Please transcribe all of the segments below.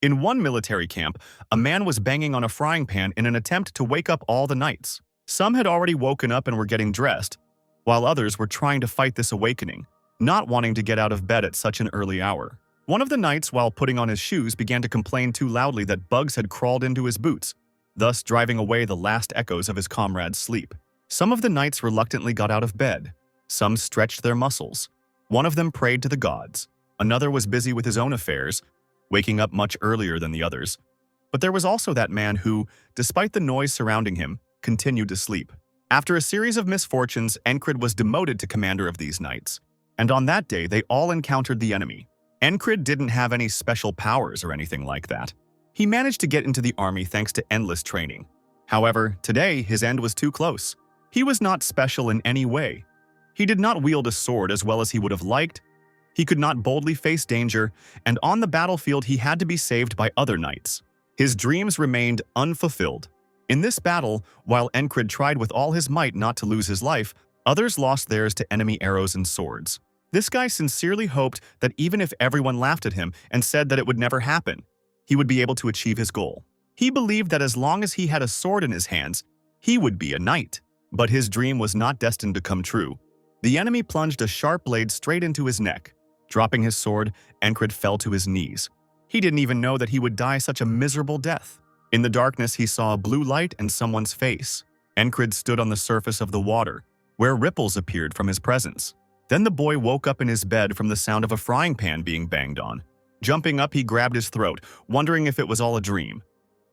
In one military camp, a man was banging on a frying pan in an attempt to wake up all the knights. Some had already woken up and were getting dressed, while others were trying to fight this awakening, not wanting to get out of bed at such an early hour. One of the knights, while putting on his shoes, began to complain too loudly that bugs had crawled into his boots, thus driving away the last echoes of his comrades' sleep. Some of the knights reluctantly got out of bed. Some stretched their muscles. One of them prayed to the gods. Another was busy with his own affairs, waking up much earlier than the others. But there was also that man who, despite the noise surrounding him, continued to sleep. After a series of misfortunes, Encrid was demoted to commander of these knights. And on that day, they all encountered the enemy. Encrid didn't have any special powers or anything like that. He managed to get into the army thanks to endless training. However, today, his end was too close. He was not special in any way. He did not wield a sword as well as he would have liked. He could not boldly face danger, and on the battlefield he had to be saved by other knights. His dreams remained unfulfilled. In this battle, while Encrid tried with all his might not to lose his life, others lost theirs to enemy arrows and swords. This guy sincerely hoped that even if everyone laughed at him and said that it would never happen, he would be able to achieve his goal. He believed that as long as he had a sword in his hands, he would be a knight. But his dream was not destined to come true. The enemy plunged a sharp blade straight into his neck. Dropping his sword, Encrid fell to his knees. He didn't even know that he would die such a miserable death. In the darkness, he saw a blue light and someone's face. Encrid stood on the surface of the water, where ripples appeared from his presence. Then the boy woke up in his bed from the sound of a frying pan being banged on. Jumping up, he grabbed his throat, wondering if it was all a dream.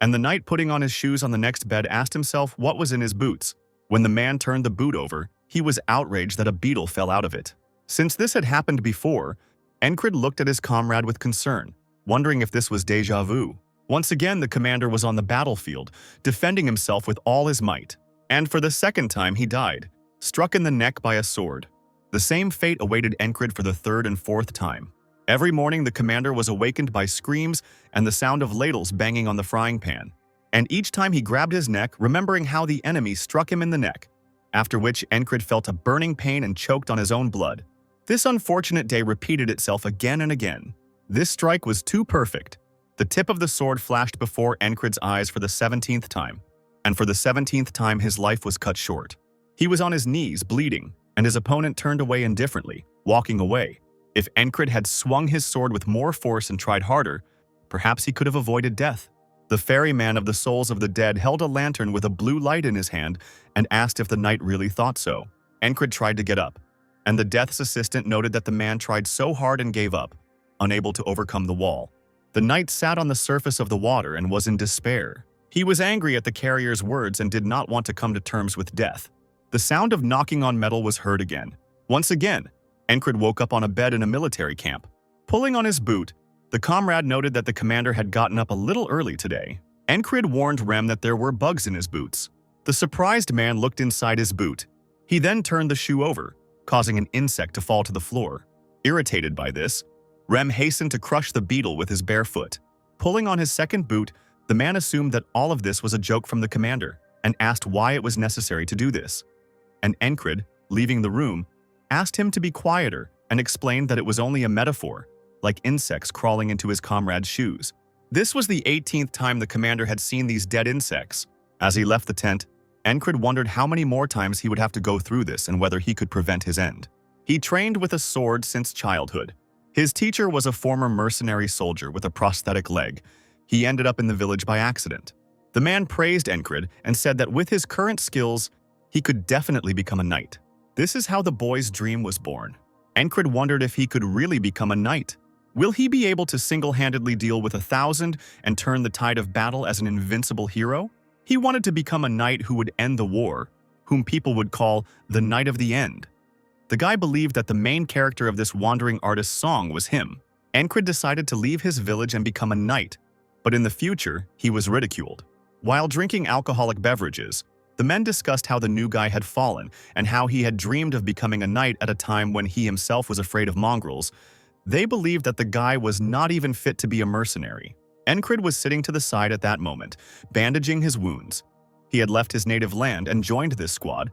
And the knight putting on his shoes on the next bed asked himself what was in his boots. When the man turned the boot over, he was outraged that a beetle fell out of it. Since this had happened before, Encrid looked at his comrade with concern, wondering if this was déjà vu. Once again, the commander was on the battlefield, defending himself with all his might. And for the second time, he died, struck in the neck by a sword. The same fate awaited Encrid for the third and fourth time. Every morning, the commander was awakened by screams and the sound of ladles banging on the frying pan. And each time he grabbed his neck, remembering how the enemy struck him in the neck, after which Encrid felt a burning pain and choked on his own blood. This unfortunate day repeated itself again and again. This strike was too perfect. The tip of the sword flashed before Encrid's eyes for the 17th time, and for the 17th time his life was cut short. He was on his knees, bleeding, and his opponent turned away indifferently, walking away. If Encrid had swung his sword with more force and tried harder, perhaps he could have avoided death. The ferryman of the souls of the dead held a lantern with a blue light in his hand and asked if the knight really thought so. Encrid tried to get up, and the death's assistant noted that the man tried so hard and gave up, unable to overcome the wall. The knight sat on the surface of the water and was in despair. He was angry at the carrier's words and did not want to come to terms with death. The sound of knocking on metal was heard again. Once again, Encrid woke up on a bed in a military camp. Pulling on his boot, the comrade noted that the commander had gotten up a little early today. Encrid warned Rem that there were bugs in his boots. The surprised man looked inside his boot. He then turned the shoe over, causing an insect to fall to the floor. Irritated by this, Rem hastened to crush the beetle with his bare foot. Pulling on his second boot, the man assumed that all of this was a joke from the commander and asked why it was necessary to do this. And Encrid, leaving the room, asked him to be quieter and explained that it was only a metaphor, like insects crawling into his comrade's shoes. This was the 18th time the commander had seen these dead insects. As he left the tent, Encrid wondered how many more times he would have to go through this and whether he could prevent his end. He trained with a sword since childhood. His teacher was a former mercenary soldier with a prosthetic leg. He ended up in the village by accident. The man praised Encrid and said that with his current skills, he could definitely become a knight. This is how the boy's dream was born. Encrid wondered if he could really become a knight. Will he be able to single-handedly deal with 1,000 and turn the tide of battle as an invincible hero? He wanted to become a knight who would end the war, whom people would call the Knight of the End. The guy believed that the main character of this wandering artist's song was him. Encrid decided to leave his village and become a knight, but in the future, he was ridiculed. While drinking alcoholic beverages, the men discussed how the new guy had fallen and how he had dreamed of becoming a knight at a time when he himself was afraid of mongrels. They believed that the guy was not even fit to be a mercenary. Encrid was sitting to the side at that moment, bandaging his wounds. He had left his native land and joined this squad,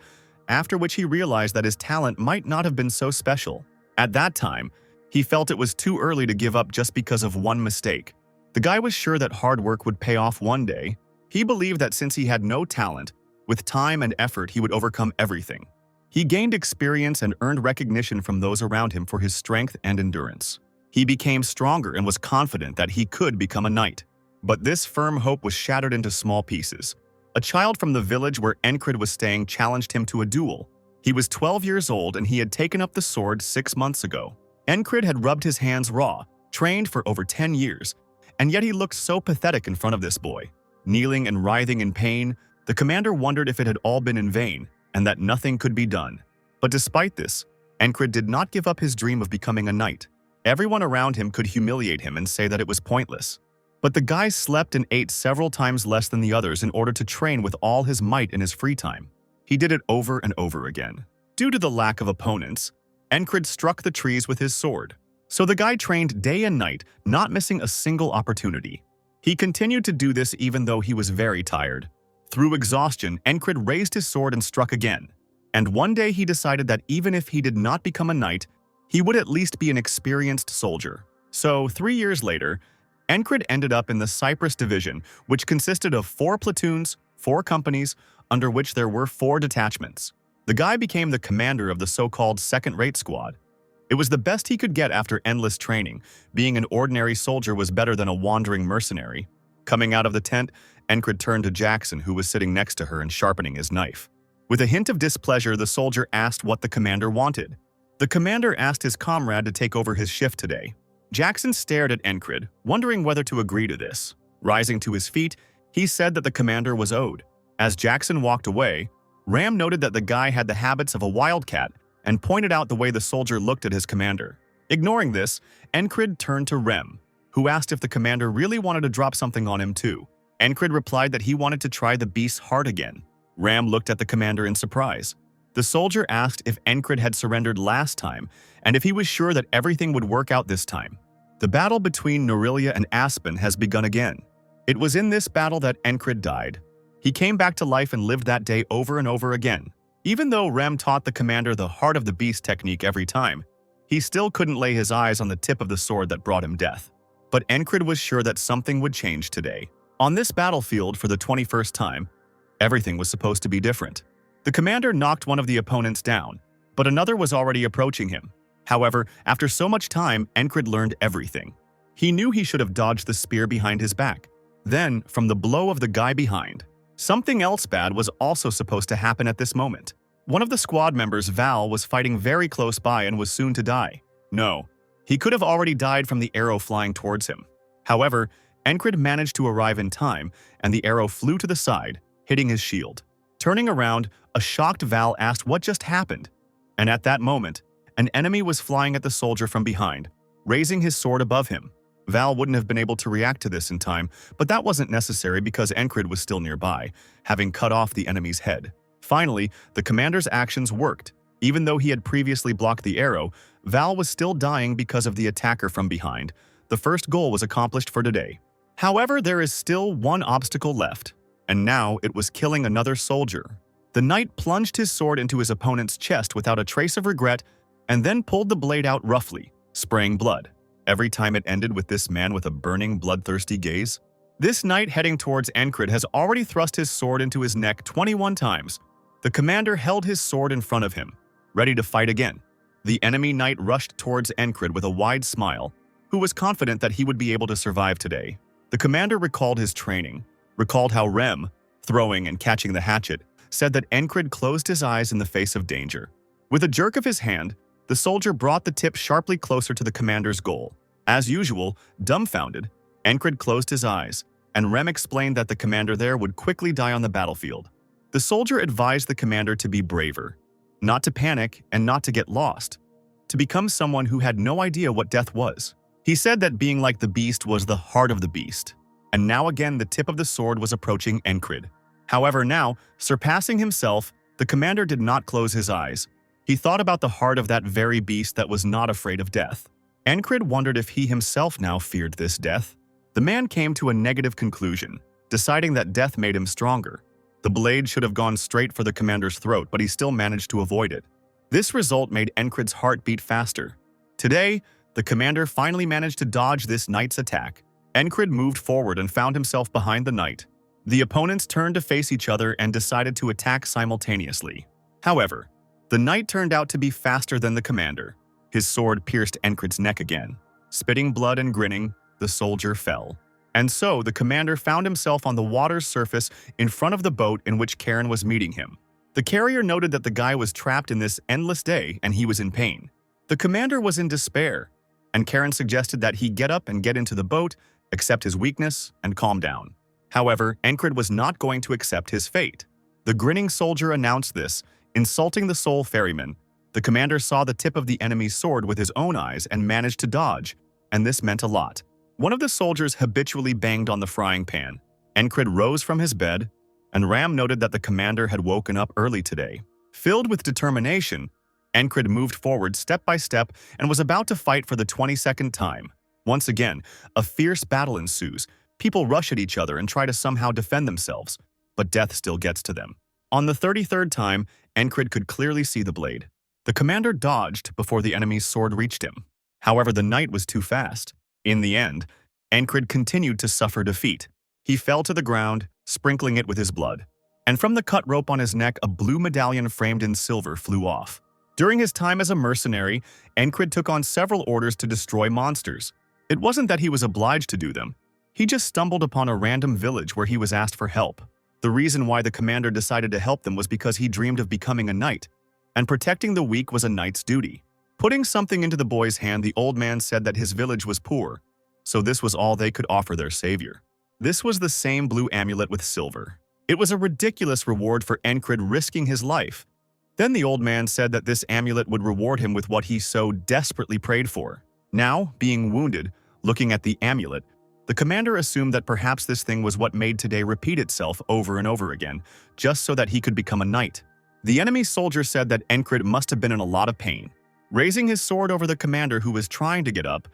after which he realized that his talent might not have been so special. At that time, he felt it was too early to give up just because of one mistake. The guy was sure that hard work would pay off one day. He believed that since he had no talent, with time and effort he would overcome everything. He gained experience and earned recognition from those around him for his strength and endurance. He became stronger and was confident that he could become a knight. But this firm hope was shattered into small pieces. A child from the village where Encrid was staying challenged him to a duel. He was 12 years old and he had taken up the sword 6 months ago. Encrid had rubbed his hands raw, trained for over 10 years, and yet he looked so pathetic in front of this boy. Kneeling and writhing in pain, the commander wondered if it had all been in vain, and that nothing could be done. But despite this, Encrid did not give up his dream of becoming a knight. Everyone around him could humiliate him and say that it was pointless. But the guy slept and ate several times less than the others in order to train with all his might in his free time. He did it over and over again. Due to the lack of opponents, Encrid struck the trees with his sword. So the guy trained day and night, not missing a single opportunity. He continued to do this even though he was very tired. Through exhaustion, Encrid raised his sword and struck again. And one day he decided that even if he did not become a knight, he would at least be an experienced soldier. So 3 years later, Encrid ended up in the Cyprus Division, which consisted of 4 platoons, 4 companies, under which there were 4 detachments. The guy became the commander of the so-called second-rate squad. It was the best he could get after endless training. Being an ordinary soldier was better than a wandering mercenary. Coming out of the tent, Encrid turned to Jackson, who was sitting next to her and sharpening his knife. With a hint of displeasure, the soldier asked what the commander wanted. The commander asked his comrade to take over his shift today. Jackson stared at Encrid, wondering whether to agree to this. Rising to his feet, he said that the commander was owed. As Jackson walked away, Ram noted that the guy had the habits of a wildcat and pointed out the way the soldier looked at his commander. Ignoring this, Encrid turned to Rem, who asked if the commander really wanted to drop something on him too. Encrid replied that he wanted to try the beast's heart again. Ram looked at the commander in surprise. The soldier asked if Encrid had surrendered last time and if he was sure that everything would work out this time. The battle between Norelia and Aspen has begun again. It was in this battle that Encrid died. He came back to life and lived that day over and over again. Even though Rem taught the commander the heart of the beast technique every time, he still couldn't lay his eyes on the tip of the sword that brought him death. But Encrid was sure that something would change today. On this battlefield for the 21st time, everything was supposed to be different. The commander knocked one of the opponents down, but another was already approaching him. However, after so much time, Encrid learned everything. He knew he should have dodged the spear behind his back. Then, from the blow of the guy behind, something else bad was also supposed to happen at this moment. One of the squad members, Val, was fighting very close by and was soon to die. No, he could have already died from the arrow flying towards him. However, Encrid managed to arrive in time, and the arrow flew to the side, hitting his shield. Turning around, a shocked Val asked what just happened. And at that moment, an enemy was flying at the soldier from behind, raising his sword above him. Val wouldn't have been able to react to this in time, but that wasn't necessary because Encrid was still nearby, having cut off the enemy's head. Finally, the commander's actions worked. Even though he had previously blocked the arrow, Val was still dying because of the attacker from behind. The first goal was accomplished for today. However, there is still one obstacle left, and now it was killing another soldier. The knight plunged his sword into his opponent's chest without a trace of regret and then pulled the blade out roughly, spraying blood. Every time it ended with this man with a burning, bloodthirsty gaze. This knight heading towards Encrid has already thrust his sword into his neck 21 times. The commander held his sword in front of him, ready to fight again. The enemy knight rushed towards Encrid with a wide smile, who was confident that he would be able to survive today. The commander recalled his training, recalled how Rem, throwing and catching the hatchet, said that Encrid closed his eyes in the face of danger. With a jerk of his hand, the soldier brought the tip sharply closer to the commander's goal. As usual, dumbfounded, Encrid closed his eyes, and Rem explained that the commander there would quickly die on the battlefield. The soldier advised the commander to be braver, not to panic and not to get lost, to become someone who had no idea what death was. He said that being like the beast was the heart of the beast, and now again the tip of the sword was approaching Encrid. However, now, surpassing himself, the commander did not close his eyes. He thought about the heart of that very beast that was not afraid of death. Encrid wondered if he himself now feared this death. The man came to a negative conclusion, deciding that death made him stronger. The blade should have gone straight for the commander's throat, but he still managed to avoid it. This result made Encrid's heart beat faster. Today, the commander finally managed to dodge this knight's attack. Encrid moved forward and found himself behind the knight. The opponents turned to face each other and decided to attack simultaneously. However, the knight turned out to be faster than the commander. His sword pierced Encrid's neck again. Spitting blood and grinning, the soldier fell. And so the commander found himself on the water's surface in front of the boat in which Karen was meeting him. The carrier noted that the guy was trapped in this endless day and he was in pain. The commander was in despair, and Karen suggested that he get up and get into the boat, accept his weakness, and calm down. However, Encrid was not going to accept his fate. The grinning soldier announced this, insulting the soul ferryman. The commander saw the tip of the enemy's sword with his own eyes and managed to dodge, and this meant a lot. One of the soldiers habitually banged on the frying pan. Encrid rose from his bed, and Ram noted that the commander had woken up early today. Filled with determination, Encrid moved forward step by step and was about to fight for the 22nd time. Once again, a fierce battle ensues. People rush at each other and try to somehow defend themselves, but death still gets to them. On the 33rd time, Encrid could clearly see the blade. The commander dodged before the enemy's sword reached him. However, the knight was too fast. In the end, Encrid continued to suffer defeat. He fell to the ground, sprinkling it with his blood. And from the cut rope on his neck, a blue medallion framed in silver flew off. During his time as a mercenary, Encrid took on several orders to destroy monsters. It wasn't that he was obliged to do them. He just stumbled upon a random village where he was asked for help. The reason why the commander decided to help them was because he dreamed of becoming a knight, and protecting the weak was a knight's duty. Putting something into the boy's hand, the old man said that his village was poor, so this was all they could offer their savior. This was the same blue amulet with silver. It was a ridiculous reward for Encrid risking his life. Then the old man said that this amulet would reward him with what he so desperately prayed for. Now, being wounded, looking at the amulet, the commander assumed that perhaps this thing was what made today repeat itself over and over again, just so that he could become a knight. The enemy soldier said that Encrid must have been in a lot of pain. Raising his sword over the commander who was trying to get up,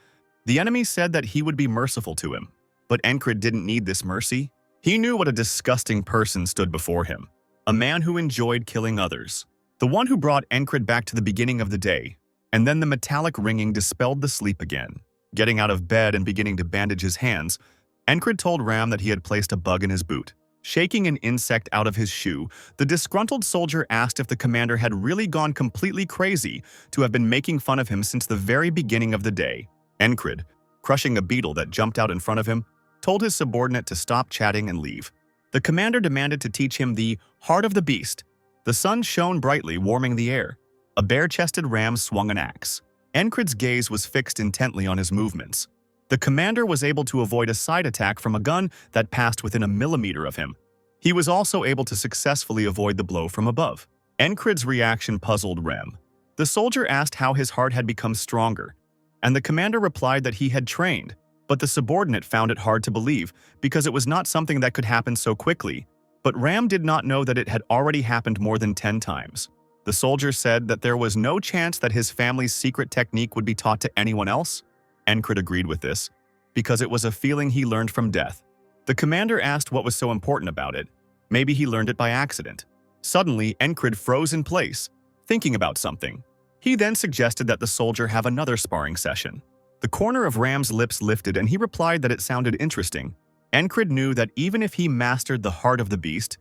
the enemy said that he would be merciful to him. But Encrid didn't need this mercy. He knew what a disgusting person stood before him. A man who enjoyed killing others. The one who brought Encrid back to the beginning of the day. And then the metallic ringing dispelled the sleep again. Getting out of bed and beginning to bandage his hands, Encrid told Ram that he had placed a bug in his boot. Shaking an insect out of his shoe, the disgruntled soldier asked if the commander had really gone completely crazy to have been making fun of him since the very beginning of the day. Encrid, crushing a beetle that jumped out in front of him, told his subordinate to stop chatting and leave. The commander demanded to teach him the heart of the beast. The sun shone brightly, warming the air. A bare-chested ram swung an axe. Encrid's gaze was fixed intently on his movements. The commander was able to avoid a side attack from a gun that passed within a millimeter of him. He was also able to successfully avoid the blow from above. Encrid's reaction puzzled Rem. The soldier asked how his heart had become stronger, and the commander replied that he had trained, but the subordinate found it hard to believe because it was not something that could happen so quickly. But Ram did not know that it had already happened more than 10 times. The soldier said that there was no chance that his family's secret technique would be taught to anyone else. Encrid agreed with this, because it was a feeling he learned from death. The commander asked what was so important about it. Maybe he learned it by accident. Suddenly, Encrid froze in place, thinking about something. He then suggested that the soldier have another sparring session. The corner of Ram's lips lifted and he replied that it sounded interesting. Encrid knew that even if he mastered the heart of the beast,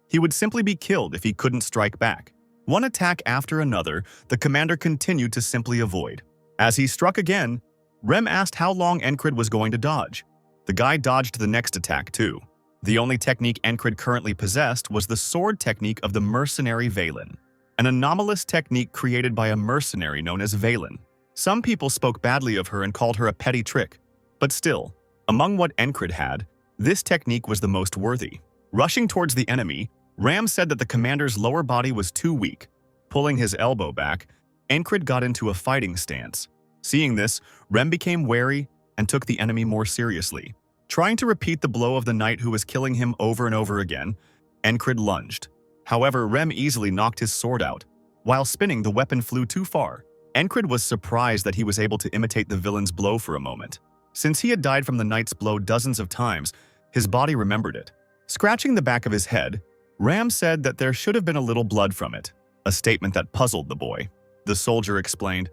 he would simply be killed if he couldn't strike back. One attack after another, the commander continued to simply avoid. As he struck again, Rem asked how long Encrid was going to dodge. The guy dodged the next attack too. The only technique Encrid currently possessed was the sword technique of the mercenary Valen, an anomalous technique created by a mercenary known as Valen. Some people spoke badly of her and called her a petty trick, but still, among what Encrid had, this technique was the most worthy. Rushing towards the enemy, Ram said that the commander's lower body was too weak. Pulling his elbow back, Encrid got into a fighting stance. Seeing this, Rem became wary and took the enemy more seriously. Trying to repeat the blow of the knight who was killing him over and over again, Encrid lunged. However, Rem easily knocked his sword out. While spinning, the weapon flew too far. Encrid was surprised that he was able to imitate the villain's blow for a moment. Since he had died from the knight's blow dozens of times, his body remembered it. Scratching the back of his head, Ram said that there should have been a little blood from it, a statement that puzzled the boy. The soldier explained,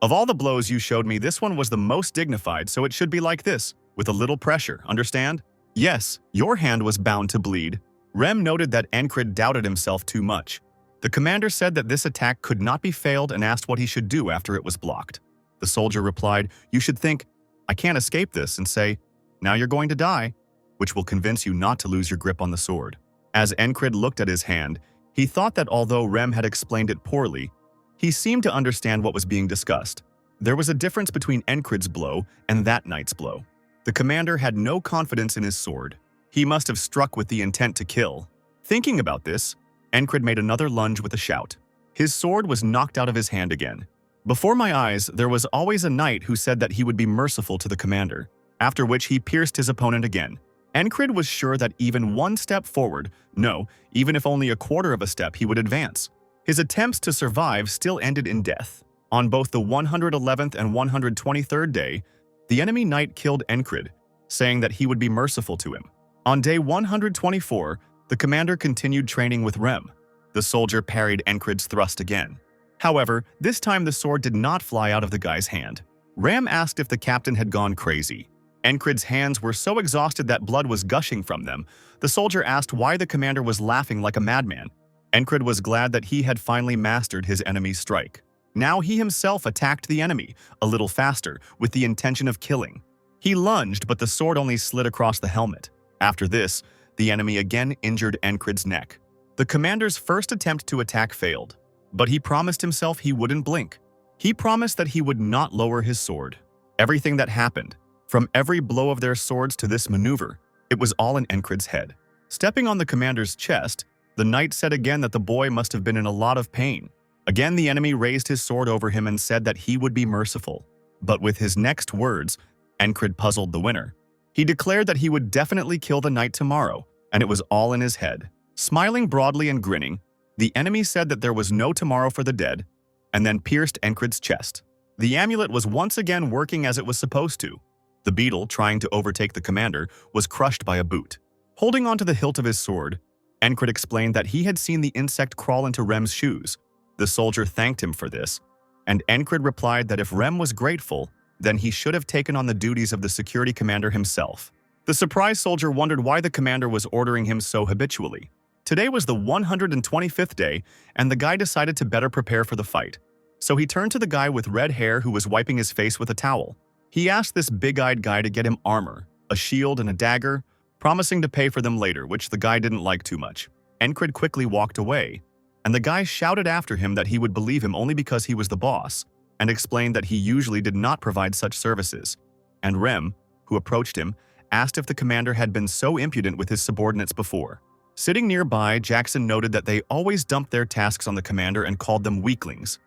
"Of all the blows you showed me, this one was the most dignified, so it should be like this." with a little pressure, understand? Yes, your hand was bound to bleed. Rem noted that Encrid doubted himself too much. The commander said that this attack could not be failed and asked what he should do after it was blocked. The soldier replied, "You should think, I can't escape this," and say, "Now you're going to die," which will convince you not to lose your grip on the sword. As Encrid looked at his hand, he thought that although Rem had explained it poorly, he seemed to understand what was being discussed. There was a difference between Encrid's blow and that knight's blow. The commander had no confidence in his sword. He must have struck with the intent to kill. Thinking about this, Encrid made another lunge with a shout. His sword was knocked out of his hand again. Before my eyes, there was always a knight who said that he would be merciful to the commander, after which he pierced his opponent again. Encrid was sure that even one step forward, no, even if only a quarter of a step, he would advance. His attempts to survive still ended in death. On both the 111th and 123rd day, the enemy knight killed Encrid, saying that he would be merciful to him. On day 124, the commander continued training with Rem. The soldier parried Encrid's thrust again. However, this time the sword did not fly out of the guy's hand. Rem asked if the captain had gone crazy. Encrid's hands were so exhausted that blood was gushing from them. The soldier asked why the commander was laughing like a madman. Encrid was glad that he had finally mastered his enemy's strike. Now he himself attacked the enemy, a little faster, with the intention of killing. He lunged, but the sword only slid across the helmet. After this, the enemy again injured Encrid's neck. The commander's first attempt to attack failed, but he promised himself he wouldn't blink. He promised that he would not lower his sword. Everything that happened, from every blow of their swords to this maneuver, it was all in Encrid's head. Stepping on the commander's chest, the knight said again that the boy must have been in a lot of pain. Again, the enemy raised his sword over him and said that he would be merciful. But with his next words, Encrid puzzled the winner. He declared that he would definitely kill the knight tomorrow, and it was all in his head. Smiling broadly and grinning, the enemy said that there was no tomorrow for the dead, and then pierced Encrid's chest. The amulet was once again working as it was supposed to. The beetle, trying to overtake the commander, was crushed by a boot. Holding onto the hilt of his sword, Encrid explained that he had seen the insect crawl into Rem's shoes. The soldier thanked him for this, and Encrid replied that if Rem was grateful, then he should have taken on the duties of the security commander himself. The surprised soldier wondered why the commander was ordering him so habitually. Today was the 125th day, and the guy decided to better prepare for the fight. So he turned to the guy with red hair who was wiping his face with a towel. He asked this big-eyed guy to get him armor, a shield and a dagger, promising to pay for them later, which the guy didn't like too much. Encrid quickly walked away, and the guy shouted after him that he would believe him only because he was the boss, and explained that he usually did not provide such services. And Rem, who approached him, asked if the commander had been so impudent with his subordinates before. Sitting nearby, Jackson noted that they always dumped their tasks on the commander and called them weaklings,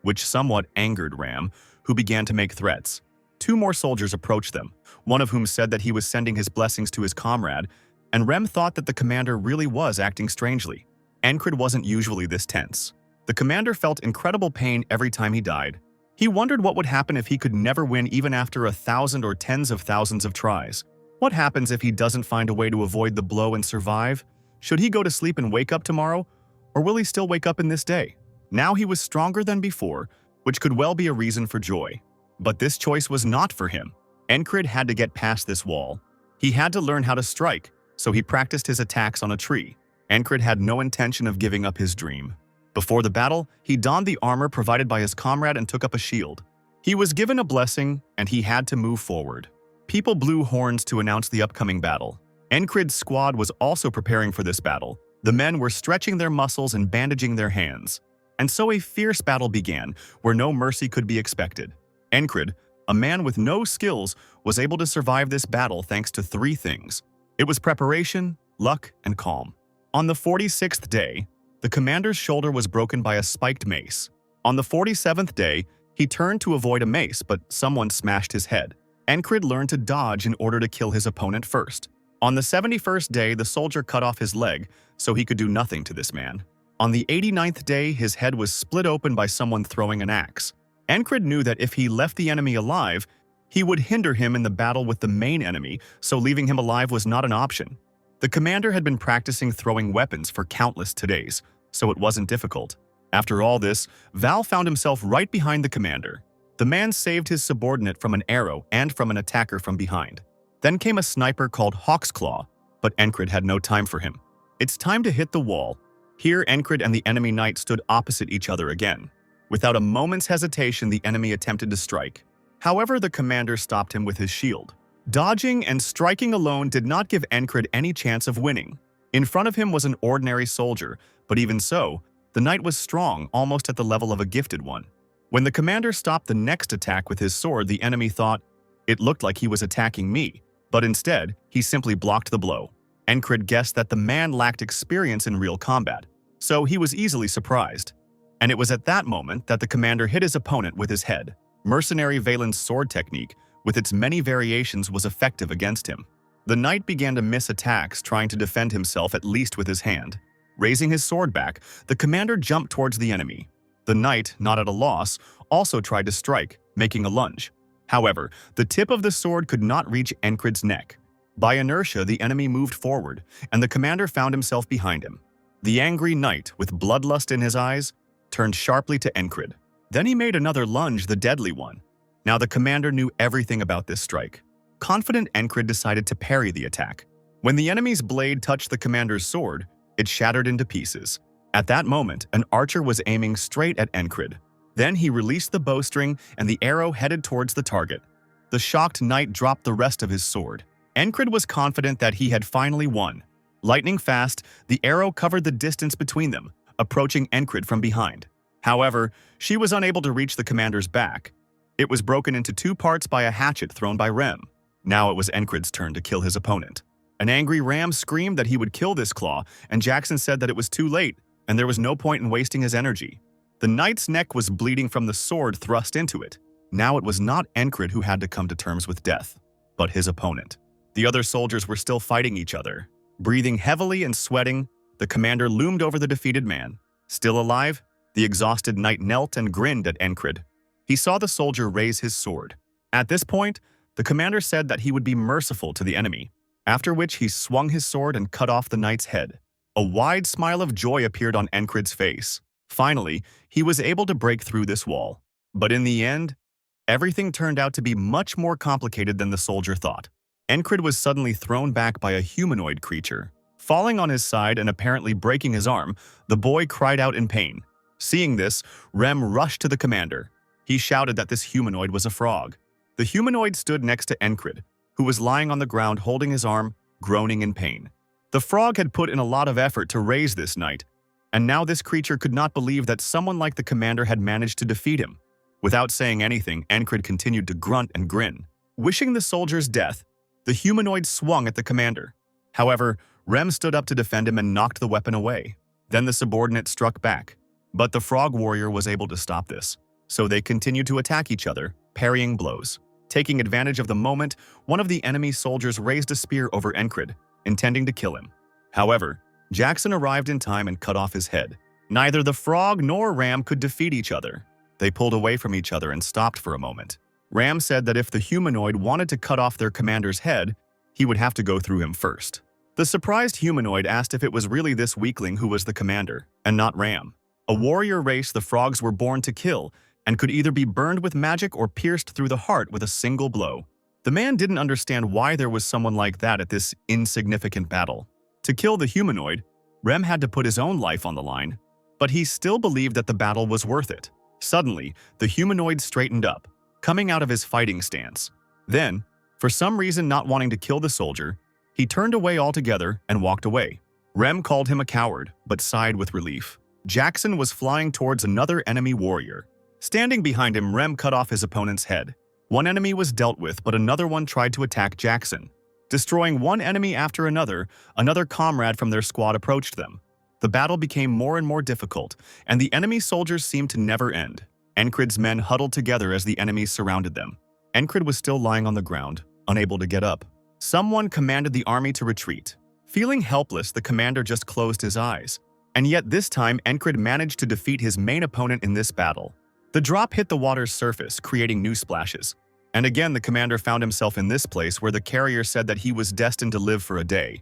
which somewhat angered Ram, who began to make threats. 2 more soldiers approached them, one of whom said that he was sending his blessings to his comrade, and Rem thought that the commander really was acting strangely. Encrid wasn't usually this tense. The commander felt incredible pain every time he died. He wondered what would happen if he could never win even after 1,000 or tens of thousands of tries. What happens if he doesn't find a way to avoid the blow and survive? Should he go to sleep and wake up tomorrow, or will he still wake up in this day? Now he was stronger than before, which could well be a reason for joy. But this choice was not for him. Encrid had to get past this wall. He had to learn how to strike, so he practiced his attacks on a tree. Encrid had no intention of giving up his dream. Before the battle, he donned the armor provided by his comrade and took up a shield. He was given a blessing, and he had to move forward. People blew horns to announce the upcoming battle. Encrid's squad was also preparing for this battle. The men were stretching their muscles and bandaging their hands. And so a fierce battle began, where no mercy could be expected. Encrid, a man with no skills, was able to survive this battle thanks to 3 things. It was preparation, luck, and calm. On the 46th day, the commander's shoulder was broken by a spiked mace. On the 47th day, he turned to avoid a mace, but someone smashed his head. Encrid learned to dodge in order to kill his opponent first. On the 71st day, the soldier cut off his leg, so he could do nothing to this man. On the 89th day, his head was split open by someone throwing an axe. Encrid knew that if he left the enemy alive, he would hinder him in the battle with the main enemy, so leaving him alive was not an option. The commander had been practicing throwing weapons for countless days, so it wasn't difficult. After all this, Val found himself right behind the commander. The man saved his subordinate from an arrow and from an attacker from behind. Then came a sniper called Hawksclaw, but Encred had no time for him. It's time to hit the wall. Here, Encred and the enemy knight stood opposite each other again. Without a moment's hesitation, the enemy attempted to strike. However, the commander stopped him with his shield. Dodging and striking alone did not give Encred any chance of winning. In front of him was an ordinary soldier, but even so, the knight was strong, almost at the level of a gifted one. When the commander stopped the next attack with his sword, the enemy thought, "It looked like he was attacking me," but instead, he simply blocked the blow. Encred guessed that the man lacked experience in real combat, so he was easily surprised. And it was at that moment that the commander hit his opponent with his head. Mercenary Valen's sword technique, with its many variations, was effective against him. The knight began to miss attacks, trying to defend himself at least with his hand. Raising his sword back, the commander jumped towards the enemy. The knight, not at a loss, also tried to strike, making a lunge. However, the tip of the sword could not reach Encred's neck. By inertia, the enemy moved forward, and the commander found himself behind him. The angry knight, with bloodlust in his eyes, turned sharply to Encred. Then he made another lunge, the deadly one. Now the commander knew everything about this strike. Confident, Encred decided to parry the attack. When the enemy's blade touched the commander's sword, it shattered into pieces. At that moment, an archer was aiming straight at Encred. Then he released the bowstring, and the arrow headed towards the target. The shocked knight dropped the rest of his sword. Encred was confident that he had finally won. Lightning fast, the arrow covered the distance between them, approaching Encred from behind. However, she was unable to reach the commander's back. It was broken into two parts by a hatchet thrown by Rem. Now it was Encred's turn to kill his opponent. An angry Ram screamed that he would kill this claw, and Jackson said that it was too late, and there was no point in wasting his energy. The knight's neck was bleeding from the sword thrust into it. Now it was not Encred who had to come to terms with death, but his opponent. The other soldiers were still fighting each other. Breathing heavily and sweating, the commander loomed over the defeated man. Still alive, the exhausted knight knelt and grinned at Encred. He saw the soldier raise his sword. At this point, the commander said that he would be merciful to the enemy, after which he swung his sword and cut off the knight's head. A wide smile of joy appeared on Encred's face. Finally, he was able to break through this wall. But in the end, everything turned out to be much more complicated than the soldier thought. Encred was suddenly thrown back by a humanoid creature. Falling on his side and apparently breaking his arm, the boy cried out in pain. Seeing this, Rem rushed to the commander. He shouted that this humanoid was a frog. The humanoid stood next to Encred, who was lying on the ground holding his arm, groaning in pain. The frog had put in a lot of effort to raise this knight, and now this creature could not believe that someone like the commander had managed to defeat him. Without saying anything, Encred continued to grunt and grin. Wishing the soldier's death, the humanoid swung at the commander. However, Rem stood up to defend him and knocked the weapon away. Then the subordinate struck back, but the frog warrior was able to stop this. So they continued to attack each other, parrying blows. Taking advantage of the moment, one of the enemy soldiers raised a spear over Encred, intending to kill him. However, Jackson arrived in time and cut off his head. Neither the frog nor Ram could defeat each other. They pulled away from each other and stopped for a moment. Ram said that if the humanoid wanted to cut off their commander's head, he would have to go through him first. The surprised humanoid asked if it was really this weakling who was the commander, and not Ram. A warrior race the frogs were born to kill, and could either be burned with magic or pierced through the heart with a single blow. The man didn't understand why there was someone like that at this insignificant battle. To kill the humanoid, Rem had to put his own life on the line, but he still believed that the battle was worth it. Suddenly, the humanoid straightened up, coming out of his fighting stance. Then, for some reason not wanting to kill the soldier, he turned away altogether and walked away. Rem called him a coward, but sighed with relief. Jackson was flying towards another enemy warrior. Standing behind him, Rem cut off his opponent's head. One enemy was dealt with, but another one tried to attack Jackson. Destroying one enemy after another comrade from their squad approached them. The battle became more and more difficult, and the enemy soldiers seemed to never end. Encred's men huddled together as the enemies surrounded them. Encred was still lying on the ground, unable to get up. Someone commanded the army to retreat. Feeling helpless, the commander just closed his eyes. And yet this time, Encred managed to defeat his main opponent in this battle. The drop hit the water's surface, creating new splashes. And again, the commander found himself in this place where the carrier said that he was destined to live for a day.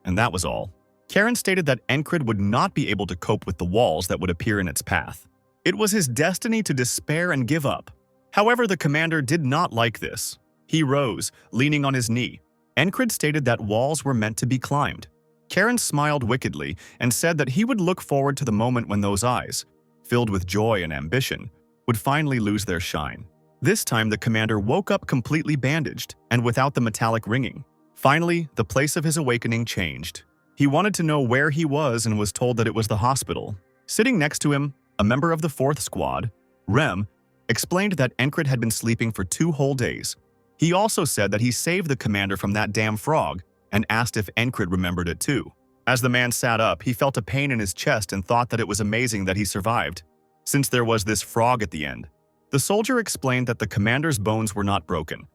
And that was all. Karen stated that Encred would not be able to cope with the walls that would appear in its path. It was his destiny to despair and give up. However, the commander did not like this. He rose, leaning on his knee. Encrid stated that walls were meant to be climbed. Karen smiled wickedly and said that he would look forward to the moment when those eyes, filled with joy and ambition, would finally lose their shine. This time the commander woke up completely bandaged and without the metallic ringing. Finally, the place of his awakening changed. He wanted to know where he was and was told that it was the hospital. Sitting next to him, a member of the 4th Squad, Rem, explained that Encrid had been sleeping for 2 whole days. He also said that he saved the commander from that damn frog and asked if Encrid remembered it too. As the man sat up, he felt a pain in his chest and thought that it was amazing that he survived, since there was this frog at the end. The soldier explained that the commander's bones were not broken,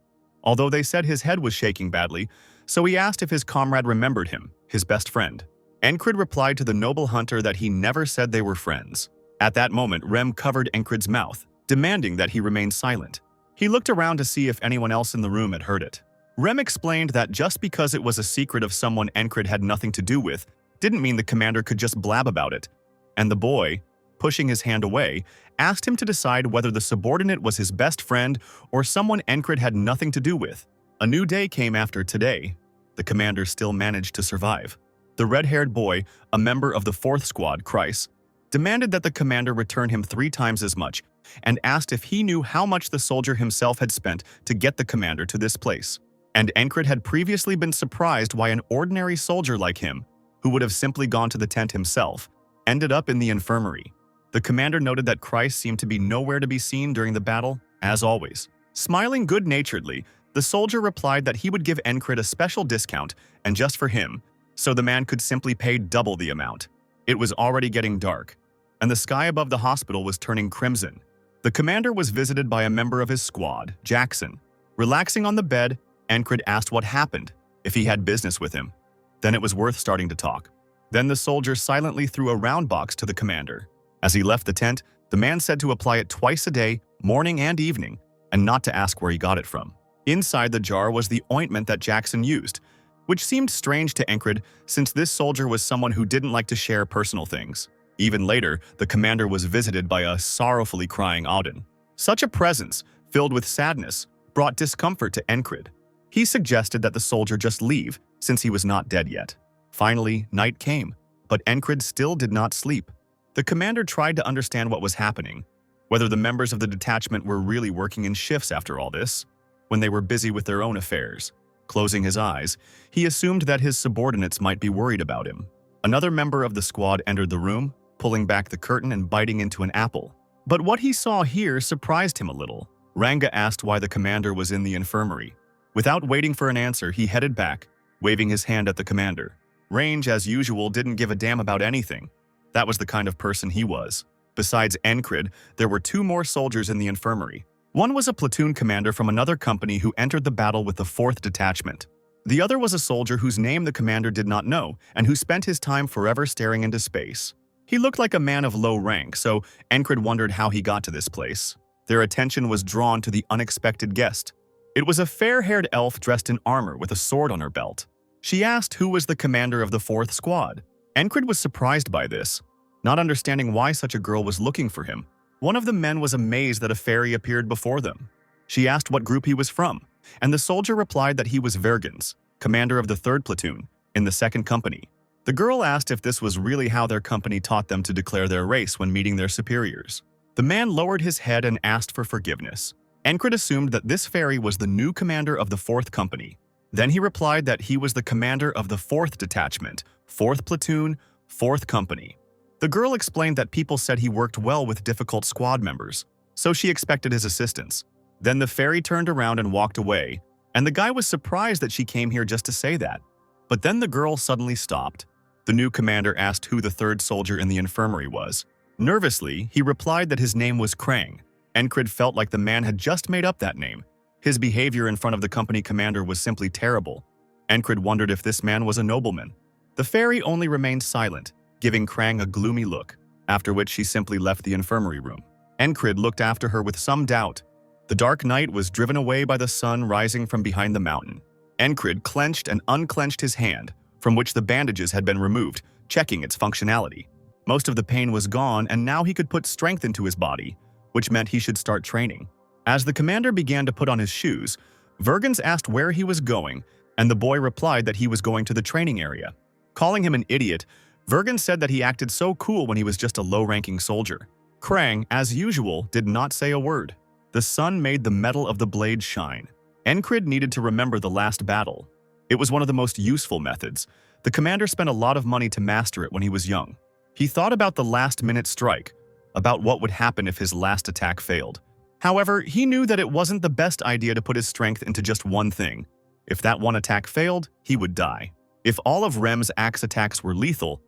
although they said his head was shaking badly, so he asked if his comrade remembered him, his best friend. Encrid replied to the noble hunter that he never said they were friends. At that moment, Rem covered Encrid's mouth, demanding that he remain silent. He looked around to see if anyone else in the room had heard it. Rem explained that just because it was a secret of someone Encrid had nothing to do with, didn't mean the commander could just blab about it. And the boy, pushing his hand away, asked him to decide whether the subordinate was his best friend or someone Encrid had nothing to do with. A new day came after today. The commander still managed to survive. The red-haired boy, a member of the 4th Squad, Kreis, demanded that the commander return him 3 times as much and asked if he knew how much the soldier himself had spent to get the commander to this place. And Encrid had previously been surprised why an ordinary soldier like him, who would have simply gone to the tent himself, ended up in the infirmary. The commander noted that Kreis seemed to be nowhere to be seen during the battle, as always. Smiling good-naturedly, the soldier replied that he would give Encrid a special discount, and just for him, so the man could simply pay double the amount. It was already getting dark, and the sky above the hospital was turning crimson. The commander was visited by a member of his squad, Jackson. Relaxing on the bed, Encrid asked what happened, if he had business with him. Then it was worth starting to talk. Then the soldier silently threw a round box to the commander. As he left the tent, the man said to apply it twice a day, morning and evening, and not to ask where he got it from. Inside the jar was the ointment that Jackson used, which seemed strange to Encrid since this soldier was someone who didn't like to share personal things. Even later, the commander was visited by a sorrowfully crying Auden. Such a presence, filled with sadness, brought discomfort to Encrid. He suggested that the soldier just leave, since he was not dead yet. Finally, night came, but Encrid still did not sleep. The commander tried to understand what was happening, whether the members of the detachment were really working in shifts after all this, when they were busy with their own affairs. Closing his eyes, he assumed that his subordinates might be worried about him. Another member of the squad entered the room, pulling back the curtain and biting into an apple. But what he saw here surprised him a little. Ranga asked why the commander was in the infirmary. Without waiting for an answer, he headed back, waving his hand at the commander. Range, as usual, didn't give a damn about anything. That was the kind of person he was. Besides Encrid, there were 2 more soldiers in the infirmary. One was a platoon commander from another company who entered the battle with the 4th Detachment. The other was a soldier whose name the commander did not know and who spent his time forever staring into space. He looked like a man of low rank, so Encrid wondered how he got to this place. Their attention was drawn to the unexpected guest. It was a fair-haired elf dressed in armor with a sword on her belt. She asked who was the commander of the 4th Squad. Encrid was surprised by this, not understanding why such a girl was looking for him. One of the men was amazed that a fairy appeared before them. She asked what group he was from, and the soldier replied that he was Vergens, commander of the 3rd Platoon, in the 2nd Company. The girl asked if this was really how their company taught them to declare their race when meeting their superiors. The man lowered his head and asked for forgiveness. Encrid assumed that this fairy was the new commander of the 4th Company. Then he replied that he was the commander of the 4th Detachment, 4th Platoon, 4th Company. The girl explained that people said he worked well with difficult squad members, so she expected his assistance. Then the fairy turned around and walked away, and the guy was surprised that she came here just to say that. But then the girl suddenly stopped. The new commander asked who the 3rd soldier in the infirmary was. Nervously, he replied that his name was Krang. Encrid felt like the man had just made up that name. His behavior in front of the company commander was simply terrible. Encrid wondered if this man was a nobleman. The fairy only remained silent, giving Krang a gloomy look, after which she simply left the infirmary room. Encrid looked after her with some doubt. The dark night was driven away by the sun rising from behind the mountain. Encrid clenched and unclenched his hand, from which the bandages had been removed, checking its functionality. Most of the pain was gone, and now he could put strength into his body, which meant he should start training. As the commander began to put on his shoes, Vergens asked where he was going, and the boy replied that he was going to the training area. Calling him an idiot, Vergen said that he acted so cool when he was just a low-ranking soldier. Krang, as usual, did not say a word. The sun made the metal of the blade shine. Encrid needed to remember the last battle. It was one of the most useful methods. The commander spent a lot of money to master it when he was young. He thought about the last-minute strike, about what would happen if his last attack failed. However, he knew that it wasn't the best idea to put his strength into just one thing. If that one attack failed, he would die. If all of Rem's axe attacks were lethal,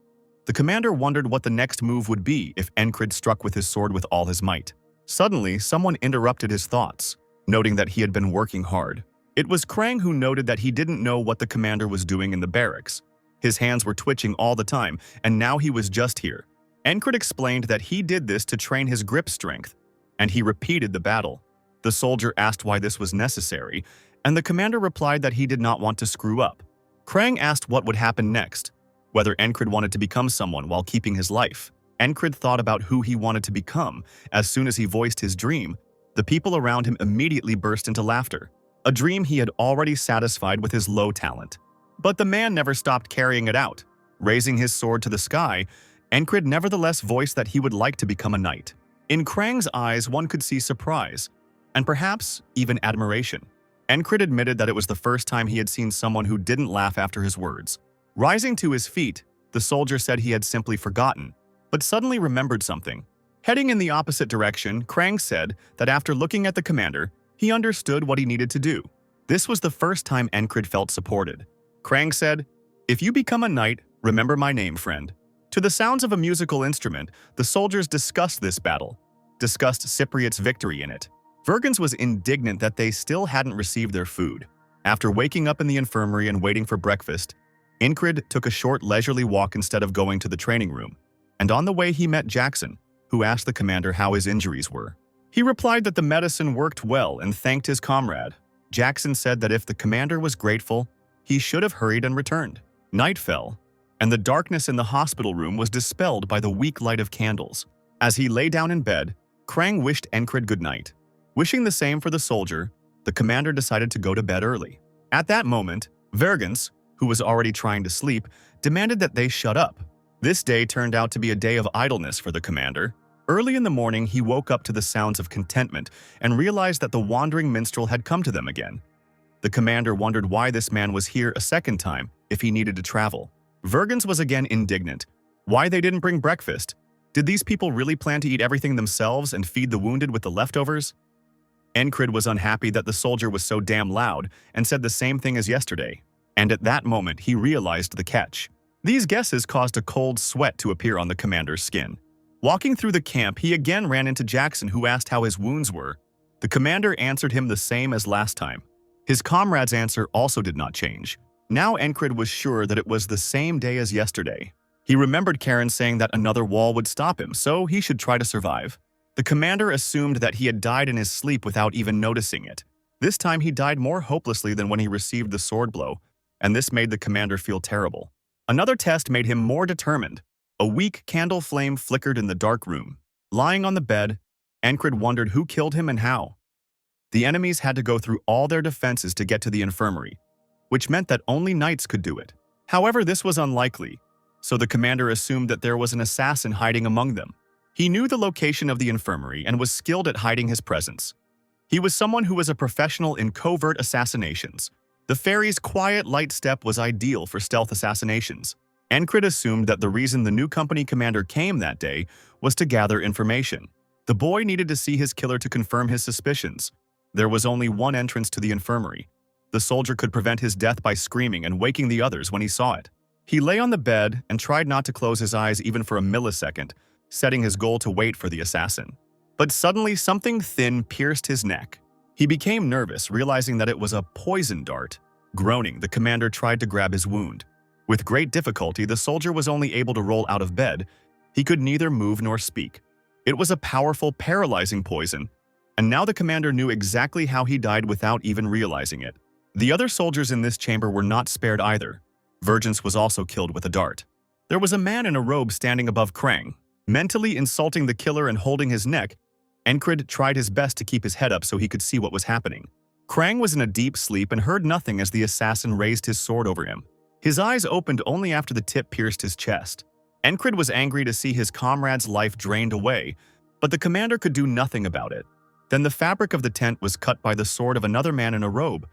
the commander wondered what the next move would be if Encrid struck with his sword with all his might. Suddenly, someone interrupted his thoughts, noting that he had been working hard. It was Krang who noted that he didn't know what the commander was doing in the barracks. His hands were twitching all the time, and now he was just here. Encrid explained that he did this to train his grip strength, and he repeated the battle. The soldier asked why this was necessary, and the commander replied that he did not want to screw up. Krang asked what would happen next, whether Encrid wanted to become someone while keeping his life. Encrid thought about who he wanted to become. As soon as he voiced his dream, the people around him immediately burst into laughter, a dream he had already satisfied with his low talent. But the man never stopped carrying it out. Raising his sword to the sky, Encrid nevertheless voiced that he would like to become a knight. In Krang's eyes, one could see surprise, and perhaps even admiration. Encrid admitted that it was the first time he had seen someone who didn't laugh after his words. Rising to his feet, the soldier said he had simply forgotten, but suddenly remembered something. Heading in the opposite direction, Krang said that after looking at the commander, he understood what he needed to do. This was the first time Encrid felt supported. Krang said, "If you become a knight, remember my name, friend." To the sounds of a musical instrument, the soldiers discussed this battle, discussed Cypriot's victory in it. Vergens was indignant that they still hadn't received their food. After waking up in the infirmary and waiting for breakfast, Encrid took a short leisurely walk instead of going to the training room, and on the way he met Jackson, who asked the commander how his injuries were. He replied that the medicine worked well and thanked his comrade. Jackson said that if the commander was grateful, he should have hurried and returned. Night fell, and the darkness in the hospital room was dispelled by the weak light of candles. As he lay down in bed, Krang wished Encrid good night. Wishing the same for the soldier, the commander decided to go to bed early. At that moment, Vergens, who was already trying to sleep, demanded that they shut up. This day turned out to be a day of idleness for the commander. Early in the morning, he woke up to the sounds of contentment and realized that the wandering minstrel had come to them again. The commander wondered why this man was here a second time if he needed to travel. Vergens was again indignant. Why they didn't bring breakfast? Did these people really plan to eat everything themselves and feed the wounded with the leftovers? Encrid was unhappy that the soldier was so damn loud and said the same thing as yesterday. And at that moment, he realized the catch. These guesses caused a cold sweat to appear on the commander's skin. Walking through the camp, he again ran into Jackson, who asked how his wounds were. The commander answered him the same as last time. His comrade's answer also did not change. Now Encrid was sure that it was the same day as yesterday. He remembered Karen saying that another wall would stop him, so he should try to survive. The commander assumed that he had died in his sleep without even noticing it. This time he died more hopelessly than when he received the sword blow, and this made the commander feel terrible. Another test made him more determined. A weak candle flame flickered in the dark room. Lying on the bed, Encrid wondered who killed him and how. The enemies had to go through all their defenses to get to the infirmary, which meant that only knights could do it. However, this was unlikely, so the commander assumed that there was an assassin hiding among them. He knew the location of the infirmary and was skilled at hiding his presence. He was someone who was a professional in covert assassinations. The fairy's quiet, light step was ideal for stealth assassinations. Encrid assumed that the reason the new company commander came that day was to gather information. The boy needed to see his killer to confirm his suspicions. There was only one entrance to the infirmary. The soldier could prevent his death by screaming and waking the others when he saw it. He lay on the bed and tried not to close his eyes even for a millisecond, setting his goal to wait for the assassin. But suddenly something thin pierced his neck. He became nervous, realizing that it was a poison dart. Groaning, the commander tried to grab his wound. With great difficulty, the soldier was only able to roll out of bed. He could neither move nor speak. It was a powerful, paralyzing poison, and now the commander knew exactly how he died without even realizing it. The other soldiers in this chamber were not spared either. Vergens was also killed with a dart. There was a man in a robe standing above Krang, mentally insulting the killer and holding his neck. Encrid tried his best to keep his head up so he could see what was happening. Krang was in a deep sleep and heard nothing as the assassin raised his sword over him. His eyes opened only after the tip pierced his chest. Encred was angry to see his comrade's life drained away, but the commander could do nothing about it. Then the fabric of the tent was cut by the sword of another man in a robe.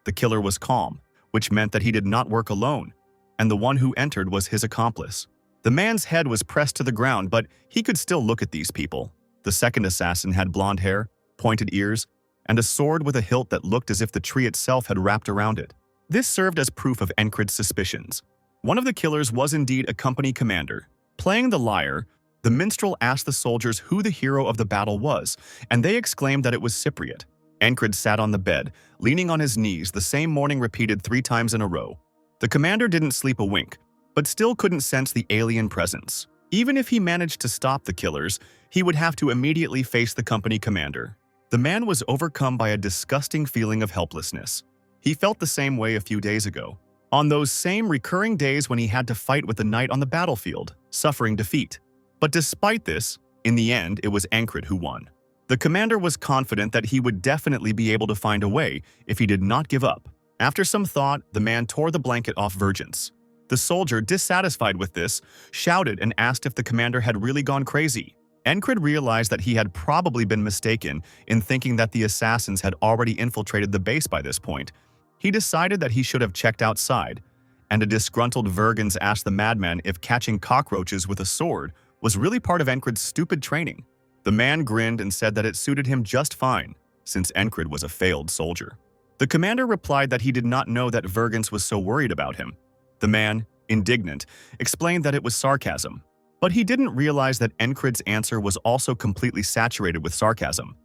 The killer was calm, which meant that he did not work alone, and the one who entered was his accomplice. The man's head was pressed to the ground, but he could still look at these people. The second assassin had blonde hair, pointed ears, and a sword with a hilt that looked as if the tree itself had wrapped around it. This served as proof of Encred's suspicions. One of the killers was indeed a company commander. Playing the liar, the minstrel asked the soldiers who the hero of the battle was, and they exclaimed that it was Cypriot. Encred sat on the bed, leaning on his knees, the same morning repeated 3 times in a row. The commander didn't sleep a wink, but still couldn't sense the alien presence. Even if he managed to stop the killers, he would have to immediately face the company commander. The man was overcome by a disgusting feeling of helplessness. He felt the same way a few days ago, on those same recurring days when he had to fight with the knight on the battlefield, suffering defeat. But despite this, in the end, it was Encred who won. The commander was confident that he would definitely be able to find a way if he did not give up. After some thought, the man tore the blanket off Vergence. The soldier, dissatisfied with this, shouted and asked if the commander had really gone crazy. Encred realized that he had probably been mistaken in thinking that the assassins had already infiltrated the base by this point. He decided that he should have checked outside, and a disgruntled Vergence asked the madman if catching cockroaches with a sword was really part of Encred's stupid training. The man grinned and said that it suited him just fine, since Encred was a failed soldier. The commander replied that he did not know that Vergence was so worried about him. The man, indignant, explained that it was sarcasm. But he didn't realize that Encred's answer was also completely saturated with sarcasm.